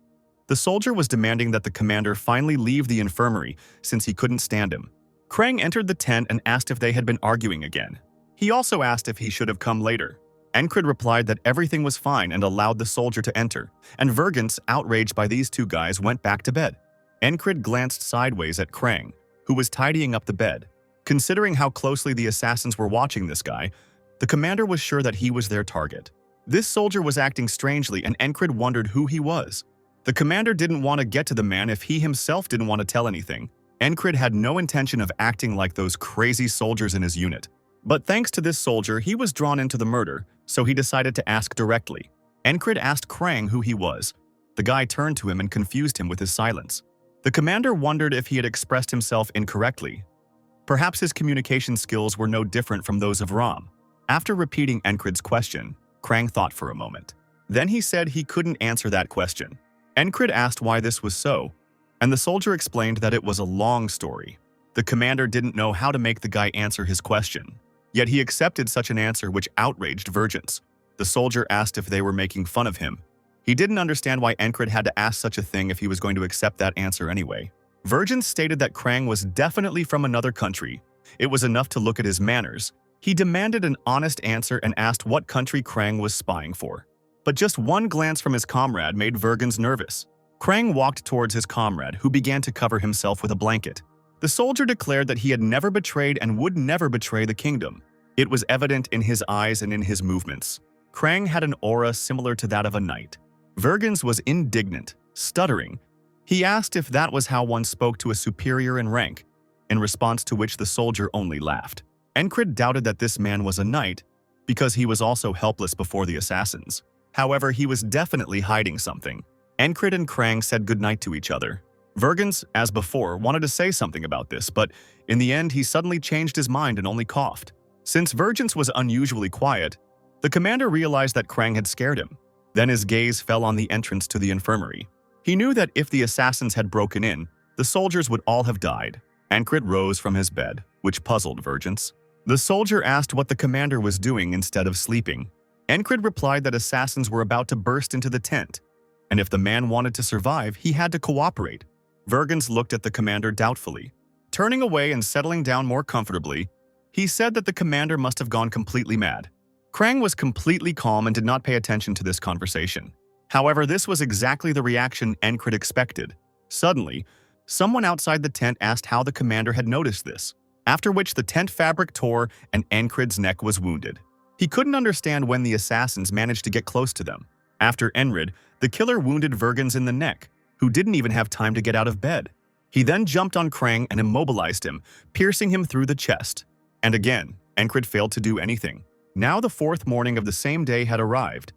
The soldier was demanding that the commander finally leave the infirmary since he couldn't stand him. Krang entered the tent and asked if they had been arguing again. He also asked if he should have come later. Encred replied that everything was fine and allowed the soldier to enter, and Vergence, outraged by these 2 guys, went back to bed. Encred glanced sideways at Krang, who was tidying up the bed. Considering how closely the assassins were watching this guy, the commander was sure that he was their target. This soldier was acting strangely, and Encred wondered who he was. The commander didn't want to get to the man if he himself didn't want to tell anything. Encred had no intention of acting like those crazy soldiers in his unit. But thanks to this soldier, he was drawn into the murder, so he decided to ask directly. Encred asked Krang who he was. The guy turned to him and confused him with his silence. The commander wondered if he had expressed himself incorrectly. Perhaps his communication skills were no different from those of Ram. After repeating Encred's question, Krang thought for a moment. Then he said he couldn't answer that question. Encred asked why this was so, and the soldier explained that it was a long story. The commander didn't know how to make the guy answer his question. Yet he accepted such an answer, which outraged Vergence. The soldier asked if they were making fun of him. He didn't understand why Encred had to ask such a thing if he was going to accept that answer anyway. Vergence stated that Krang was definitely from another country. It was enough to look at his manners. He demanded an honest answer and asked what country Krang was spying for. But just one glance from his comrade made Vergence nervous. Krang walked towards his comrade, who began to cover himself with a blanket. The soldier declared that he had never betrayed and would never betray the kingdom. It was evident in his eyes and in his movements. Krang had an aura similar to that of a knight. Vergence was indignant, stuttering. He asked if that was how one spoke to a superior in rank, in response to which the soldier only laughed. Encred doubted that this man was a knight because he was also helpless before the assassins. However, he was definitely hiding something. Encred and Krang said goodnight to each other. Vergence, as before, wanted to say something about this, but in the end he suddenly changed his mind and only coughed. Since Vergence was unusually quiet, the commander realized that Krang had scared him. Then his gaze fell on the entrance to the infirmary. He knew that if the assassins had broken in, the soldiers would all have died. Encred rose from his bed, which puzzled Vergence. The soldier asked what the commander was doing instead of sleeping. Encred replied that assassins were about to burst into the tent, and if the man wanted to survive, he had to cooperate. Vergence looked at the commander doubtfully. Turning away and settling down more comfortably, he said that the commander must have gone completely mad. Krang was completely calm and did not pay attention to this conversation. However, this was exactly the reaction Encred expected. Suddenly, someone outside the tent asked how the commander had noticed this, after which the tent fabric tore and Encred's neck was wounded. He couldn't understand when the assassins managed to get close to them. After Encred, the killer wounded Vergence in the neck, who didn't even have time to get out of bed. He then jumped on Krang and immobilized him, piercing him through the chest. And again, Encred failed to do anything. Now the fourth morning of the same day had arrived,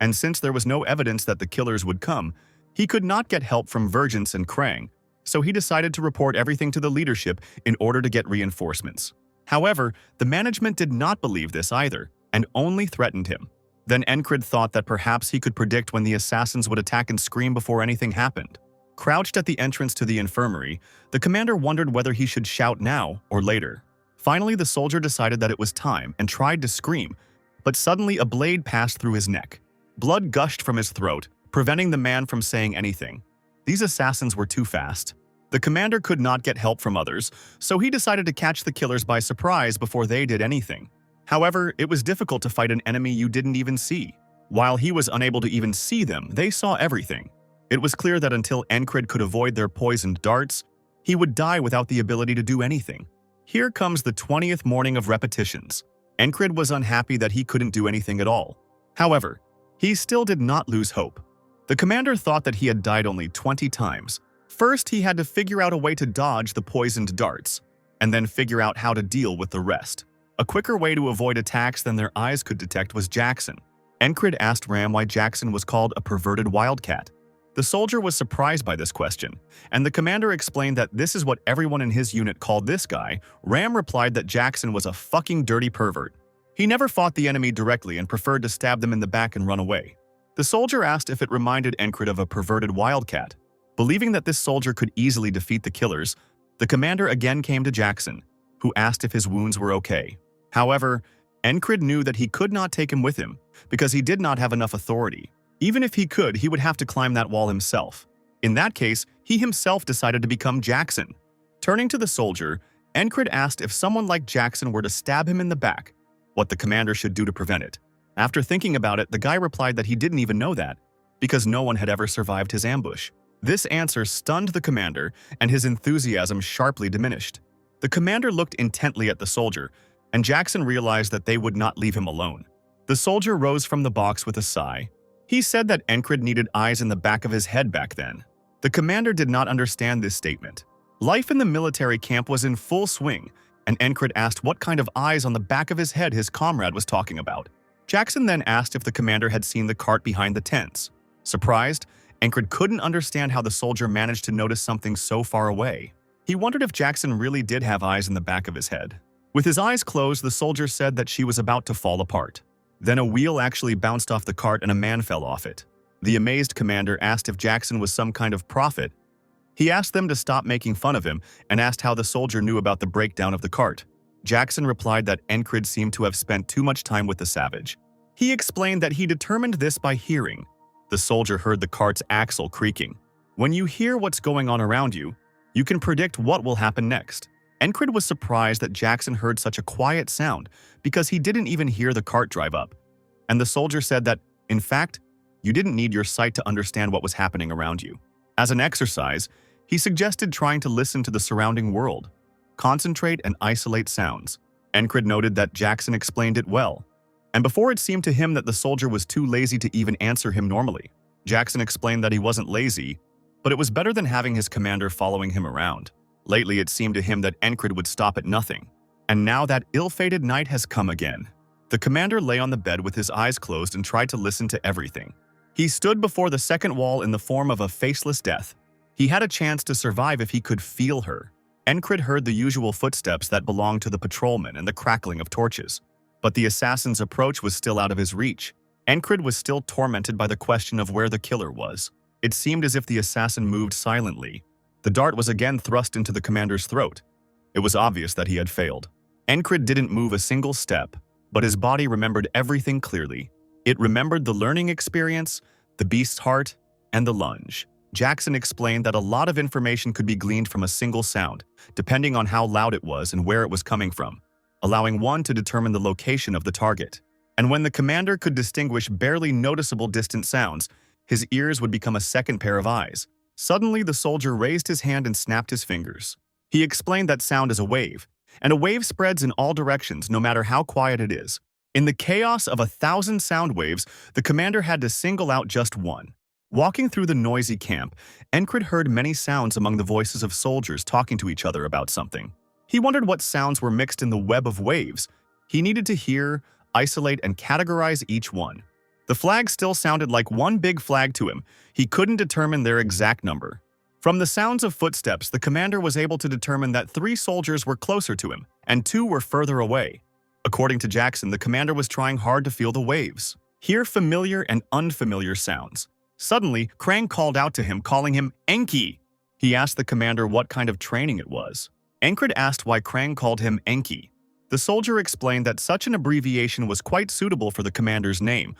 and since there was no evidence that the killers would come, he could not get help from Vergence and Krang, so he decided to report everything to the leadership in order to get reinforcements. However, the management did not believe this either, and only threatened him. Then Encred thought that perhaps he could predict when the assassins would attack and scream before anything happened. Crouched at the entrance to the infirmary, the commander wondered whether he should shout now or later. Finally, the soldier decided that it was time and tried to scream, but suddenly a blade passed through his neck. Blood gushed from his throat, preventing the man from saying anything. These assassins were too fast. The commander could not get help from others, so he decided to catch the killers by surprise before they did anything. However, it was difficult to fight an enemy you didn't even see. While he was unable to even see them, they saw everything. It was clear that until Encred could avoid their poisoned darts, he would die without the ability to do anything. Here comes the 20th morning of repetitions. Encred was unhappy that he couldn't do anything at all. However, he still did not lose hope. The commander thought that he had died only 20 times. First, he had to figure out a way to dodge the poisoned darts, and then figure out how to deal with the rest. A quicker way to avoid attacks than their eyes could detect was Jackson. Encred asked Ram why Jackson was called a perverted wildcat. The soldier was surprised by this question, and the commander explained that this is what everyone in his unit called this guy. Ram replied that Jackson was a fucking dirty pervert. He never fought the enemy directly and preferred to stab them in the back and run away. The soldier asked if it reminded Encred of a perverted wildcat. Believing that this soldier could easily defeat the killers, the commander again came to Jackson, who asked if his wounds were okay. However, Encred knew that he could not take him with him because he did not have enough authority. Even if he could, he would have to climb that wall himself. In that case, he himself decided to become Jackson. Turning to the soldier, Encred asked if someone like Jackson were to stab him in the back, what the commander should do to prevent it. After thinking about it, the guy replied that he didn't even know that, because no one had ever survived his ambush. This answer stunned the commander, and his enthusiasm sharply diminished. The commander looked intently at the soldier, and Jackson realized that they would not leave him alone. The soldier rose from the box with a sigh. He said that Encred needed eyes in the back of his head back then. The commander did not understand this statement. Life in the military camp was in full swing, and Encred asked what kind of eyes on the back of his head his comrade was talking about. Jackson then asked if the commander had seen the cart behind the tents. Surprised, Encred couldn't understand how the soldier managed to notice something so far away. He wondered if Jackson really did have eyes in the back of his head. With his eyes closed, the soldier said that she was about to fall apart. Then a wheel actually bounced off the cart and a man fell off it. The amazed commander asked if Jackson was some kind of prophet. He asked them to stop making fun of him and asked how the soldier knew about the breakdown of the cart. Jackson replied that Encred seemed to have spent too much time with the savage. He explained that he determined this by hearing. The soldier heard the cart's axle creaking. When you hear what's going on around you, you can predict what will happen next. Encred was surprised that Jackson heard such a quiet sound because he didn't even hear the cart drive up. And the soldier said that, in fact, you didn't need your sight to understand what was happening around you. As an exercise, he suggested trying to listen to the surrounding world, concentrate and isolate sounds. Encred noted that Jackson explained it well, and before it seemed to him that the soldier was too lazy to even answer him normally. Jackson explained that he wasn't lazy, but it was better than having his commander following him around. Lately, it seemed to him that Encred would stop at nothing, and now that ill-fated night has come again. The commander lay on the bed with his eyes closed and tried to listen to everything. He stood before the second wall in the form of a faceless death. He had a chance to survive if he could feel her. Encred heard the usual footsteps that belonged to the patrolmen and the crackling of torches. But the assassin's approach was still out of his reach. Encred was still tormented by the question of where the killer was. It seemed as if the assassin moved silently. The dart was again thrust into the commander's throat. It was obvious that he had failed. Encred didn't move a single step, but his body remembered everything clearly. It remembered the learning experience, the beast's heart, and the lunge. Jackson explained that a lot of information could be gleaned from a single sound, depending on how loud it was and where it was coming from, allowing one to determine the location of the target. And when the commander could distinguish barely noticeable distant sounds, his ears would become a second pair of eyes. Suddenly, the soldier raised his hand and snapped his fingers. He explained that sound is a wave, and a wave spreads in all directions no matter how quiet it is. In the chaos of 1,000 sound waves, the commander had to single out just one. Walking through the noisy camp, Encred heard many sounds among the voices of soldiers talking to each other about something. He wondered what sounds were mixed in the web of waves. He needed to hear, isolate, and categorize each one. The flags still sounded like one big flag to him. He couldn't determine their exact number. From the sounds of footsteps, the commander was able to determine that 3 soldiers were closer to him, and 2 were further away. According to Jackson, the commander was trying hard to feel the waves, hear familiar and unfamiliar sounds. Suddenly, Krang called out to him, calling him Enki. He asked the commander what kind of training it was. Encred asked why Krang called him Enki. The soldier explained that such an abbreviation was quite suitable for the commander's name,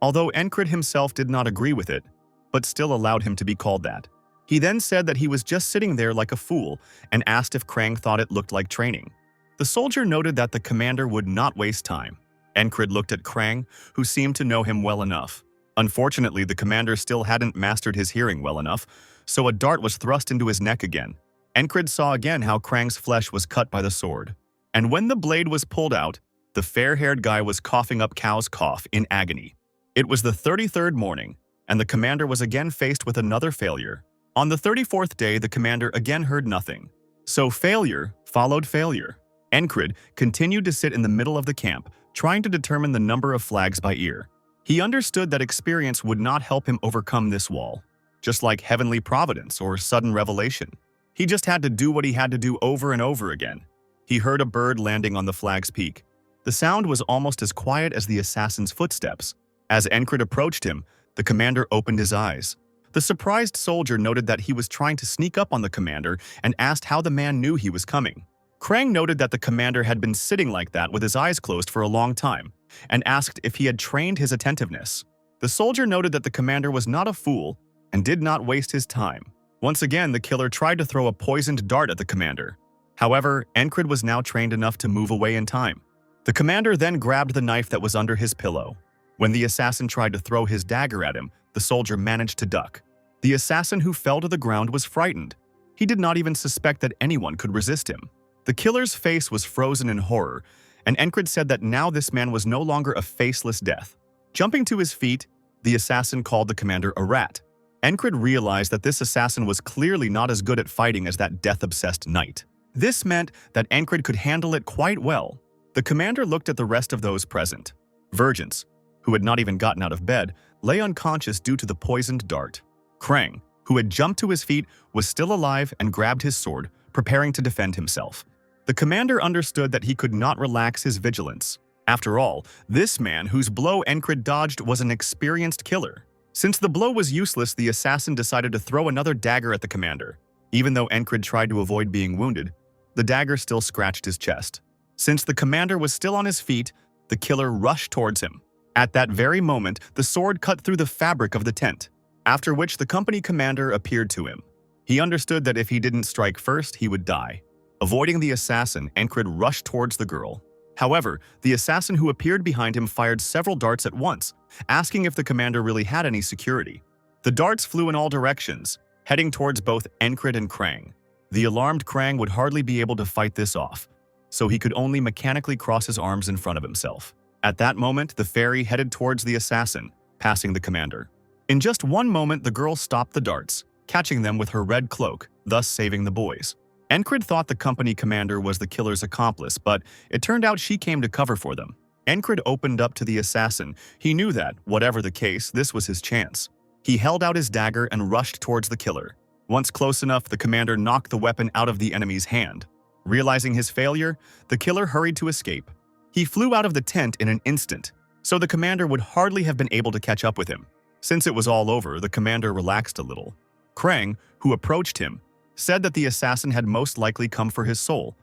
although Encred himself did not agree with it, but still allowed him to be called that. He then said that he was just sitting there like a fool and asked if Krang thought it looked like training. The soldier noted that the commander would not waste time. Encred looked at Krang, who seemed to know him well enough. Unfortunately, the commander still hadn't mastered his hearing well enough, so a dart was thrust into his neck again. Encred saw again how Krang's flesh was cut by the sword. And when the blade was pulled out, the fair-haired guy was coughing up cow's cough in agony. It was the 33rd morning, and the commander was again faced with another failure. On the 34th day, the commander again heard nothing. So failure followed failure. Encred continued to sit in the middle of the camp, trying to determine the number of flags by ear. He understood that experience would not help him overcome this wall, just like heavenly providence or sudden revelation. He just had to do what he had to do over and over again. He heard a bird landing on the flag's peak. The sound was almost as quiet as the assassin's footsteps. As Encred approached him, the commander opened his eyes. The surprised soldier noted that he was trying to sneak up on the commander and asked how the man knew he was coming. Krang noted that the commander had been sitting like that with his eyes closed for a long time and asked if he had trained his attentiveness. The soldier noted that the commander was not a fool and did not waste his time. Once again, the killer tried to throw a poisoned dart at the commander. However, Encred was now trained enough to move away in time. The commander then grabbed the knife that was under his pillow. When the assassin tried to throw his dagger at him, the soldier managed to duck. The assassin who fell to the ground was frightened. He did not even suspect that anyone could resist him. The killer's face was frozen in horror, and Encred said that now this man was no longer a faceless death. Jumping to his feet, the assassin called the commander a rat. Encred realized that this assassin was clearly not as good at fighting as that death-obsessed knight. This meant that Encred could handle it quite well. The commander looked at the rest of those present. Virgins, who had not even gotten out of bed, lay unconscious due to the poisoned dart. Krang, who had jumped to his feet, was still alive and grabbed his sword, preparing to defend himself. The commander understood that he could not relax his vigilance. After all, this man whose blow Encred dodged was an experienced killer. Since the blow was useless, the assassin decided to throw another dagger at the commander. Even though Encred tried to avoid being wounded, the dagger still scratched his chest. Since the commander was still on his feet, the killer rushed towards him. At that very moment, the sword cut through the fabric of the tent, after which the company commander appeared to him. He understood that if he didn't strike first, he would die. Avoiding the assassin, Encred rushed towards the girl. However, the assassin who appeared behind him fired several darts at once, asking if the commander really had any security. The darts flew in all directions, heading towards both Encred and Krang. The alarmed Krang would hardly be able to fight this off, so he could only mechanically cross his arms in front of himself. At that moment, the fairy headed towards the assassin, passing the commander. In just one moment, the girl stopped the darts, catching them with her red cloak, thus saving the boys. Encred thought the company commander was the killer's accomplice, but it turned out she came to cover for them. Encred opened up to the assassin. He knew that, whatever the case, this was his chance. He held out his dagger and rushed towards the killer. Once close enough, the commander knocked the weapon out of the enemy's hand. Realizing his failure, the killer hurried to escape. He flew out of the tent in an instant, so the commander would hardly have been able to catch up with him. Since it was all over, the commander relaxed a little. Krang, who approached him, said that the assassin had most likely come for his soul,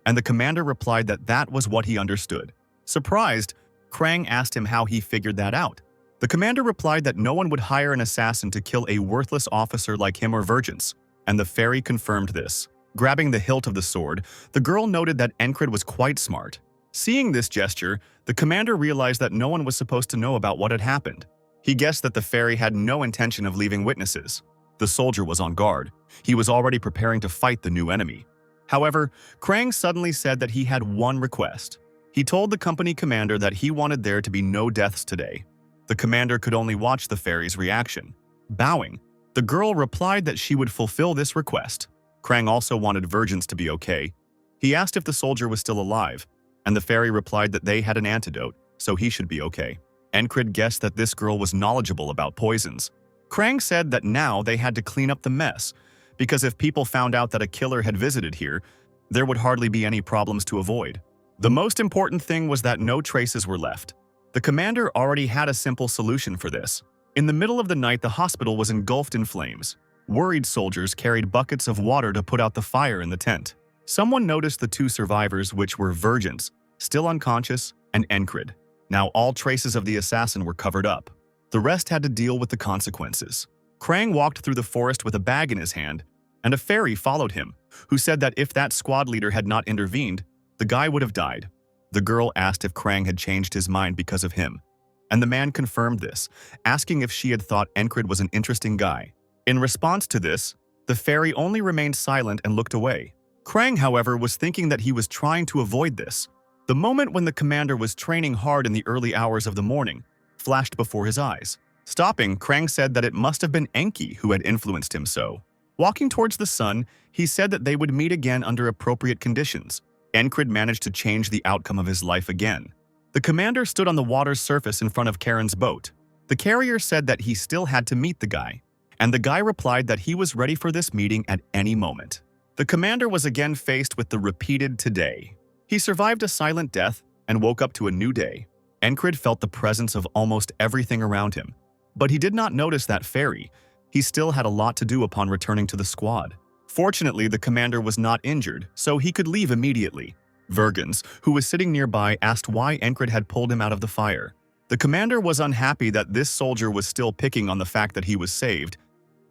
and the commander replied that that was what he understood. Surprised, Krang asked him how he figured that out. The commander replied that no one would hire an assassin to kill a worthless officer like him or virgins, and the fairy confirmed this. Grabbing the hilt of the sword, the girl noted that Encred was quite smart. Seeing this gesture, the commander realized that no one was supposed to know about what had happened. He guessed that the fairy had no intention of leaving witnesses. The soldier was on guard. He was already preparing to fight the new enemy. However, Krang suddenly said that he had one request. He told the company commander that he wanted there to be no deaths today. The commander could only watch the fairy's reaction. Bowing, the girl replied that she would fulfill this request. Krang also wanted virgins to be okay. He asked if the soldier was still alive, and the fairy replied that they had an antidote, so he should be okay. Encrid guessed that this girl was knowledgeable about poisons. Krang said that now they had to clean up the mess, because if people found out that a killer had visited here, there would hardly be any problems to avoid. The most important thing was that no traces were left. The commander already had a simple solution for this. In the middle of the night, the hospital was engulfed in flames. Worried soldiers carried buckets of water to put out the fire in the tent. Someone noticed the two survivors, which were virgins, still unconscious, and Encrid. Now all traces of the assassin were covered up. The rest had to deal with the consequences. Krang walked through the forest with a bag in his hand, and a fairy followed him, who said that if that squad leader had not intervened, the guy would have died. The girl asked if Krang had changed his mind because of him, and the man confirmed this, asking if she had thought Encrid was an interesting guy. In response to this, the fairy only remained silent and looked away. Krang, however, was thinking that he was trying to avoid this. The moment when the commander was training hard in the early hours of the morning flashed before his eyes. Stopping, Krang said that it must have been Enki who had influenced him so. Walking towards the sun, he said that they would meet again under appropriate conditions. Encrid managed to change the outcome of his life again. The commander stood on the water's surface in front of Karen's boat. The carrier said that he still had to meet the guy, and the guy replied that he was ready for this meeting at any moment. The commander was again faced with the repeated today. He survived a silent death and woke up to a new day. Encrid felt the presence of almost everything around him, but he did not notice that fairy. He still had a lot to do upon returning to the squad. Fortunately, the commander was not injured, so he could leave immediately. Vergens, who was sitting nearby, asked why Encrid had pulled him out of the fire. The commander was unhappy that this soldier was still picking on the fact that he was saved.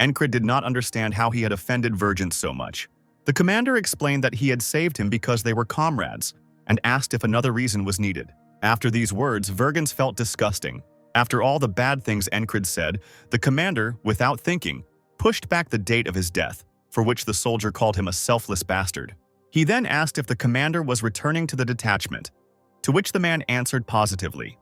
Encrid did not understand how he had offended Vergens so much. The commander explained that he had saved him because they were comrades, and asked if another reason was needed. After these words, Vergens felt disgusting. After all the bad things Encrid said, the commander, without thinking, pushed back the date of his death, for which the soldier called him a selfless bastard. He then asked if the commander was returning to the detachment, to which the man answered positively.